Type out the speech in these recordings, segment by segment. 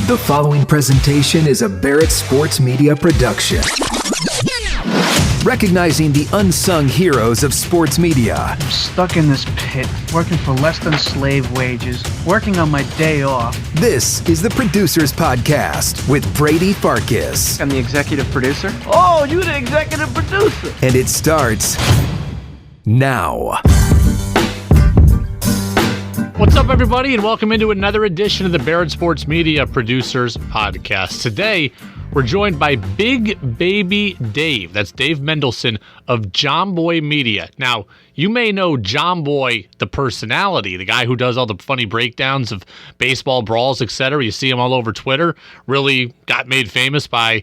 The following presentation is a Barrett Sports Media production. Recognizing the unsung heroes of sports media. I'm stuck in this pit, working for less than slave wages, working on my day off. This is the Producers Podcast with Brady Farkas. I'm the executive producer. Oh, you're the executive producer. And it starts now. What's up, everybody, and welcome into another edition of the Barrett Sports Media Producers Podcast. Today, we're joined by Big Baby Dave. That's Dave Mendelson of Jomboy Media. Now, you may know Jomboy, the personality, the guy who does all the funny breakdowns of baseball brawls, etc. You see him all over Twitter. Really got made famous by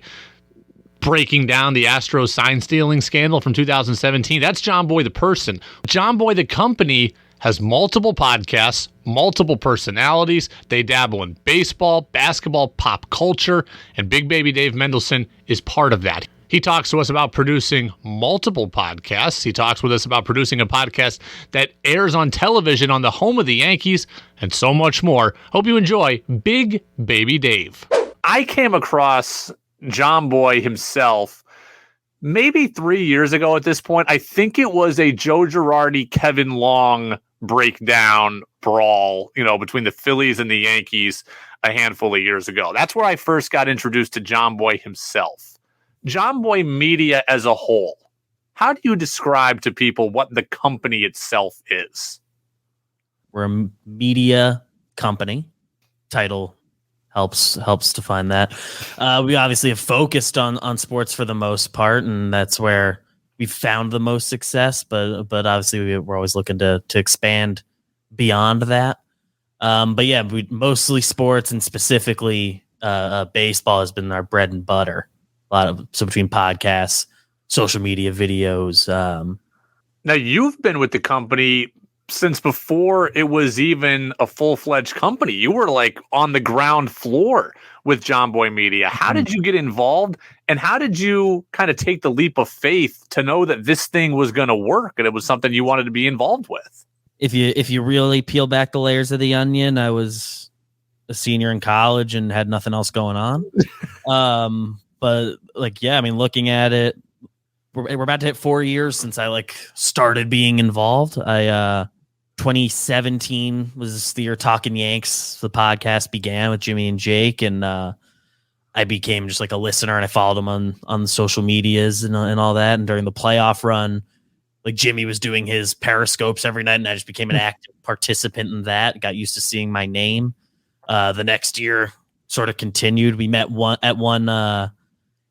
breaking down the Astros sign stealing scandal from 2017. That's Jomboy, the person. Jomboy, the company, has multiple podcasts, multiple personalities. They dabble in baseball, basketball, pop culture, and Big Baby Dave Mendelson is part of that. He talks to us about producing multiple podcasts. He talks with us about producing a podcast that airs on television on the home of the Yankees, and so much more. Hope you enjoy Big Baby Dave. I came across Jomboy himself maybe 3 years ago at this point. I think it was a Joe Girardi, Kevin Long breakdown brawl, between the Phillies and the Yankees a handful of years ago. That's where I first got introduced to Jomboy himself. Jomboy Media as a whole, how do you describe to people what the company itself is? We're a media company. Title helps define that. We obviously have focused on sports for the most part, and that's where we've found the most success. But obviously we're always looking to expand beyond that. But yeah, we mostly sports, and specifically baseball has been our bread and butter. So between podcasts, social media videos. Now you've been with the company since before it was even a full-fledged company. You were like on the ground floor with Jomboy Media. How did you get involved, and how did you kind of take the leap of faith to know that this thing was going to work and it was something you wanted to be involved with? If you really peel back the layers of the onion, I was a senior in college and had nothing else going on. But looking at it, we're about to hit 4 years since I started being involved. 2017 was the year Talking Yanks, the podcast, began with Jimmy and Jake, and I became just a listener, and I followed them on the social medias and all that. And during the playoff run, Jimmy was doing his periscopes every night, and I just became an active participant in that. Got used to seeing my name. The next year sort of continued. We met at one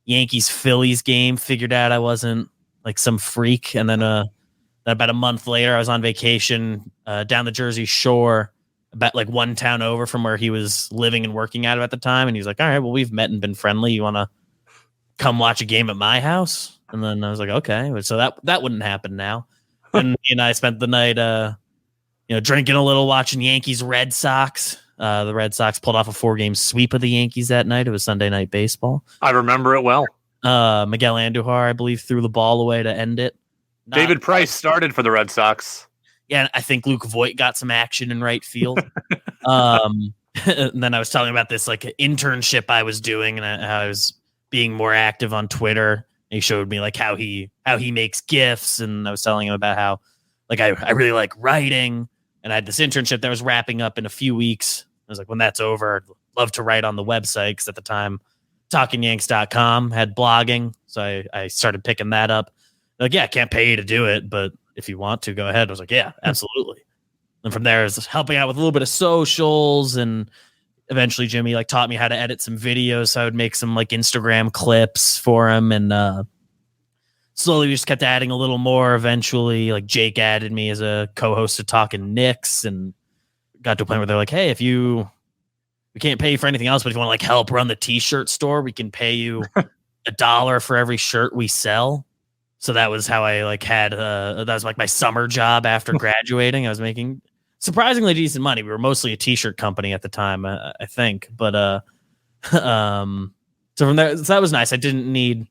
Yankees-Phillies game, figured out I wasn't some freak, and then about a month later, I was on vacation down the Jersey Shore, about one town over from where he was living and working out of at the time. And he was like, all right, well, we've met and been friendly. You want to come watch a game at my house? And then I was like, okay. So that wouldn't happen now. And I spent the night, drinking a little, watching Yankees-Red Sox. The Red Sox pulled off a 4-game sweep of the Yankees that night. It was Sunday Night Baseball. I remember it well. Miguel Andujar, I believe, threw the ball away to end it. David Price started for the Red Sox. Yeah, I think Luke Voigt got some action in right field. And then I was telling about this internship I was doing, and I was being more active on Twitter. He showed me how he makes GIFs, and I was telling him about how I really like writing, and I had this internship that was wrapping up in a few weeks. I was like, when that's over, I'd love to write on the website, because at the time, TalkingYanks.com had blogging, so I started picking that up. Yeah, I can't pay you to do it, but if you want to, go ahead. I was like, yeah, absolutely. And from there, I was helping out with a little bit of socials, and eventually Jimmy taught me how to edit some videos, so I would make some Instagram clips for him, and slowly we just kept adding a little more. Eventually, Jake added me as a co-host of Talking Knicks, and got to a point where they're like, hey, we can't pay you for anything else, but if you want to help run the t-shirt store, we can pay you $1 for every shirt we sell. So that was how I had that was my summer job after graduating. I was making surprisingly decent money. We were mostly a t-shirt company at the time, I think. But so from there, so that was nice. I didn't need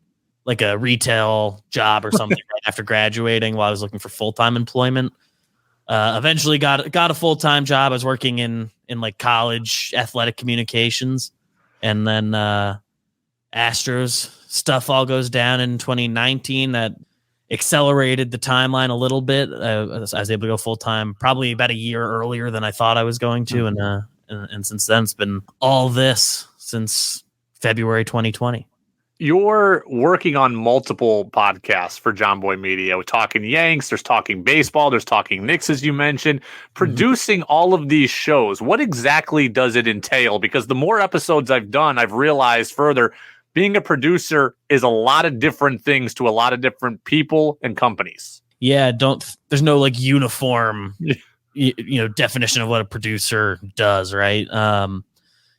a retail job or something right after graduating while I was looking for full-time employment. Eventually got a full-time job. I was working in college athletic communications. And then Astros stuff all goes down in 2019. That accelerated the timeline a little bit. I was able to go full time probably about a year earlier than I thought I was going to, and since then it's been all this since February 2020. You're working on multiple podcasts for Jomboy Media. We're talking Yanks, there's talking baseball, there's talking Knicks, as you mentioned. Producing all of these shows, what exactly does it entail? Because the more episodes I've done, I've realized further, being a producer is a lot of different things to a lot of different people and companies. Yeah, there's no like uniform definition of what a producer does, right?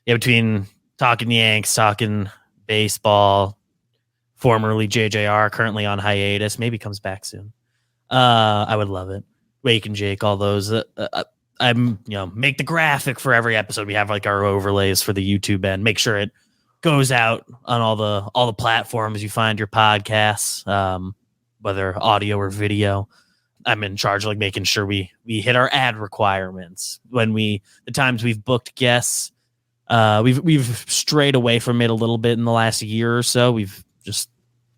Between talking Yanks, talking baseball, formerly JJR, currently on hiatus, maybe comes back soon. I would love it. Wake and Jake, all those. I'm make the graphic for every episode. We have like our overlays for the YouTube end. Make sure it goes out on all the platforms you find your podcasts, whether audio or video. I'm in charge of like making sure we hit our ad requirements. The times we've booked guests, we've strayed away from it a little bit in the last year or so. We've just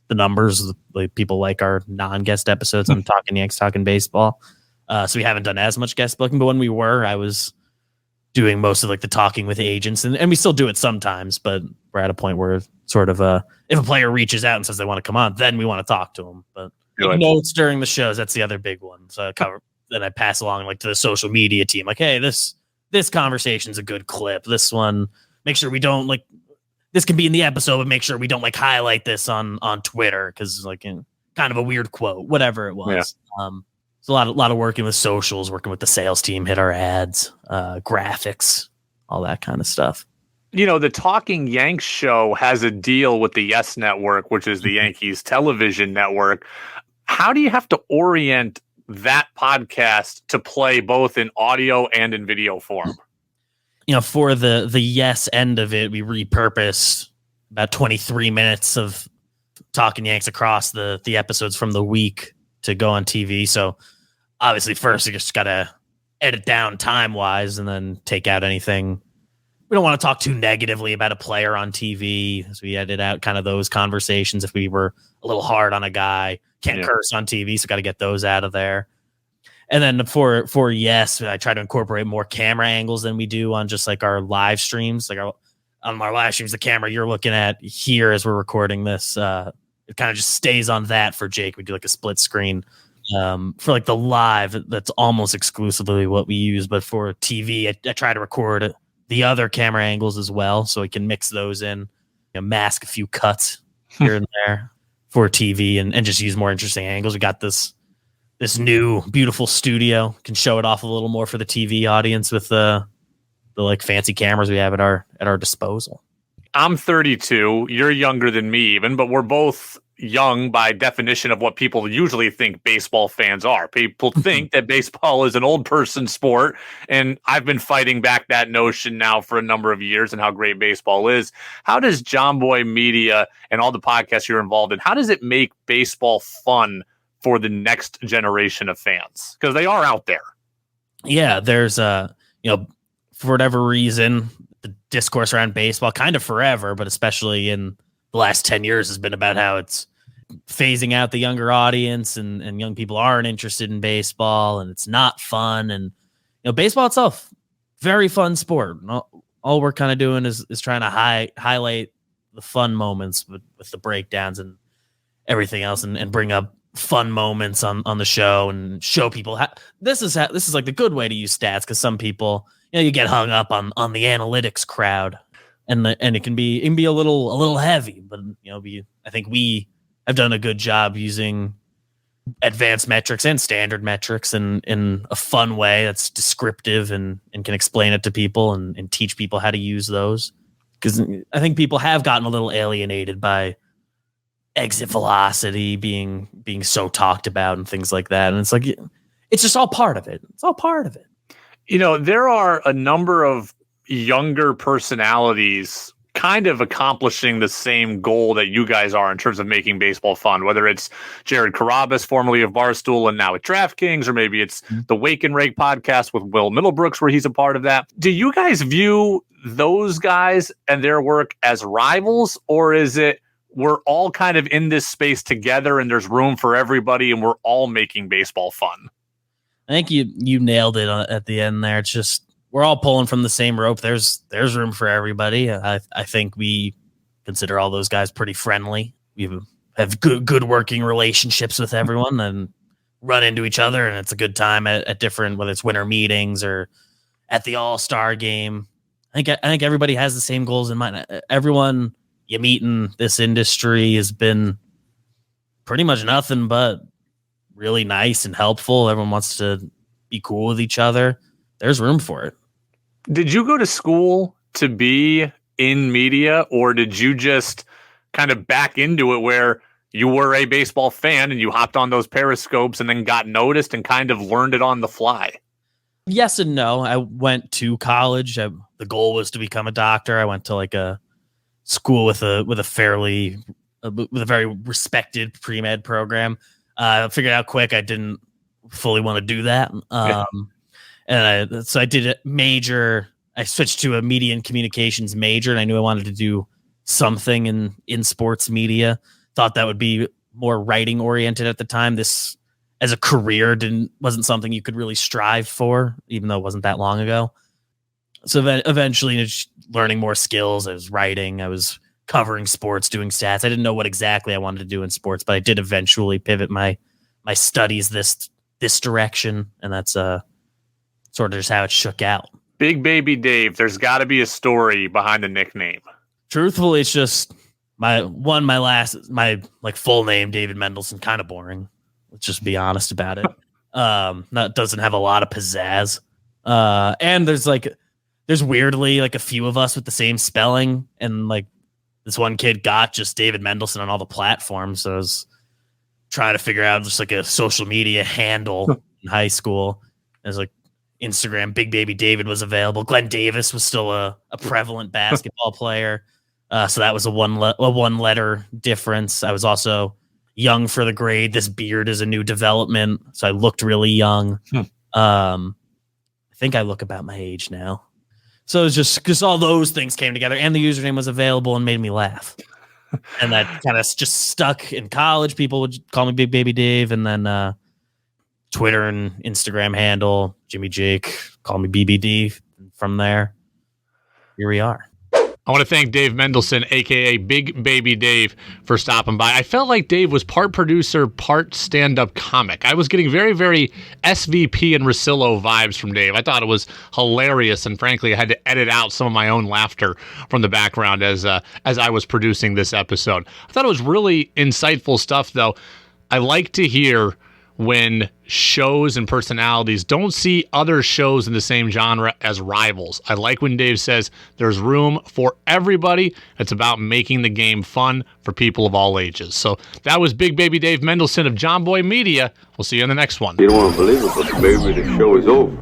the numbers, like people like our non-guest episodes. I'm talking Yanks, talking baseball. So we haven't done as much guest booking, but when we were, I was doing most of like the talking with agents, and we still do it sometimes, but we're at a point where sort of if a player reaches out and says they want to come on, then we want to talk to them. But notes during the shows, that's the other big one. So then I pass along like to the social media team, like, hey, this conversation's a good clip. This one, make sure we don't like this can be in the episode, but make sure we don't like highlight this on Twitter because like kind of a weird quote, whatever it was. Yeah. It's a lot of working with socials, working with the sales team, hit our ads, graphics, all that kind of stuff. The Talking Yanks show has a deal with the Yes Network, which is the Yankees television network. How do you have to orient that podcast to play both in audio and in video form? For the Yes end of it, we repurposed about 23 minutes of Talking Yanks across the episodes from the week to go on TV. So obviously first you just got to edit down time-wise and then take out anything. We don't want to talk too negatively about a player on TV, so we edit out kind of those conversations. If we were a little hard on a guy, can't curse on TV, so got to get those out of there. And then for Yes, I try to incorporate more camera angles than we do on just like our live streams. Like on our live streams, the camera you're looking at here as we're recording this, it kind of just stays on that for Jake. We do like a split screen. For like the live, that's almost exclusively what we use. But for TV, I try to record the other camera angles as well, so we can mix those in, mask a few cuts here and there for TV, and just use more interesting angles. We got this new beautiful studio, can show it off a little more for the TV audience with the like fancy cameras we have at our disposal. I'm 32. You're younger than me even, but we're both young by definition of what people usually think baseball fans are. People think that baseball is an old person sport, and I've been fighting back that notion now for a number of years and how great baseball is. How does Jomboy Media and all the podcasts you're involved in, how does it make baseball fun for the next generation of fans? Because they are out there. Yeah, there's for whatever reason, the discourse around baseball kind of forever, but especially in the last 10 years has been about how it's phasing out the younger audience and young people aren't interested in baseball and it's not fun. And, baseball itself, very fun sport. All we're kind of doing is trying to highlight the fun moments with the breakdowns and everything else and bring up fun moments on the show and show people how this is like the good way to use stats. Cause some people, you get hung up on the analytics crowd. And it can be a little heavy, but I think we have done a good job using advanced metrics and standard metrics in a fun way that's descriptive and can explain it to people and teach people how to use those. Because I think people have gotten a little alienated by exit velocity being so talked about and things like that, and it's like it's just all part of it. It's all part of it. There are a number of younger personalities kind of accomplishing the same goal that you guys are in terms of making baseball fun, whether it's Jared Carabas, formerly of Barstool and now at DraftKings, or maybe it's the Wake and Rake podcast with Will Middlebrooks, where he's a part of that. Do you guys view those guys and their work as rivals, or is it we're all kind of in this space together and there's room for everybody and we're all making baseball fun? I think you nailed it at the end there. It's just we're all pulling from the same rope. There's room for everybody. I think we consider all those guys pretty friendly. We have good working relationships with everyone and run into each other, and it's a good time at different, whether it's winter meetings or at the All-Star game. I think everybody has the same goals in mind. Everyone you meet in this industry has been pretty much nothing but really nice and helpful. Everyone wants to be cool with each other. There's room for it. Did you go to school to be in media, or did you just kind of back into it where you were a baseball fan and you hopped on those periscopes and then got noticed and kind of learned it on the fly? Yes and no. I went to college. The goal was to become a doctor. I went to like a school with a very respected pre-med program. I figured out quick I didn't fully want to do that. So I did a major. I switched to a media and communications major, and I knew I wanted to do something in sports media. Thought that would be more writing oriented at the time. This as a career wasn't something you could really strive for, even though it wasn't that long ago. So then eventually just learning more skills. I was writing, I was covering sports, doing stats. I didn't know what exactly I wanted to do in sports, but I did eventually pivot my studies this direction, and that's sort of just how it shook out. Big Baby Dave, there's got to be a story behind the nickname. Truthfully, it's just my full name, David Mendelson, kind of boring. Let's just be honest about it. That doesn't have a lot of pizzazz. And there's weirdly like a few of us with the same spelling, and like this one kid got just David Mendelson on all the platforms. So I was trying to figure out just like a social media handle in high school. It was like Instagram, Big Baby David was available. Glenn Davis was still a prevalent basketball player. So that was a one letter difference. I was also young for the grade. This beard is a new development, so I looked really young. I think I look about my age now. So it was just all those things came together, and the username was available and made me laugh. And that kind of just stuck in college. People would call me Big Baby Dave, and then Twitter and Instagram handle, Jimmy Jake, call me BBD. From there, here we are. I want to thank Dave Mendelson, a.k.a. Big Baby Dave, for stopping by. I felt like Dave was part producer, part stand-up comic. I was getting very, very SVP and Rosillo vibes from Dave. I thought it was hilarious, and frankly, I had to edit out some of my own laughter from the background as I was producing this episode. I thought it was really insightful stuff, though. I like to hear when shows and personalities don't see other shows in the same genre as rivals. I like when Dave says there's room for everybody. It's about making the game fun for people of all ages. So that was Big Baby Dave Mendelson of Jomboy Media. We'll see you in the next one. You don't want to believe it, but maybe the show is over.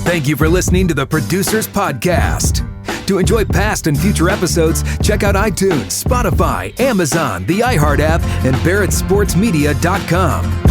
Thank you for listening to the Producers Podcast. To enjoy past and future episodes, check out iTunes, Spotify, Amazon, the iHeart app, and BarrettSportsMedia.com.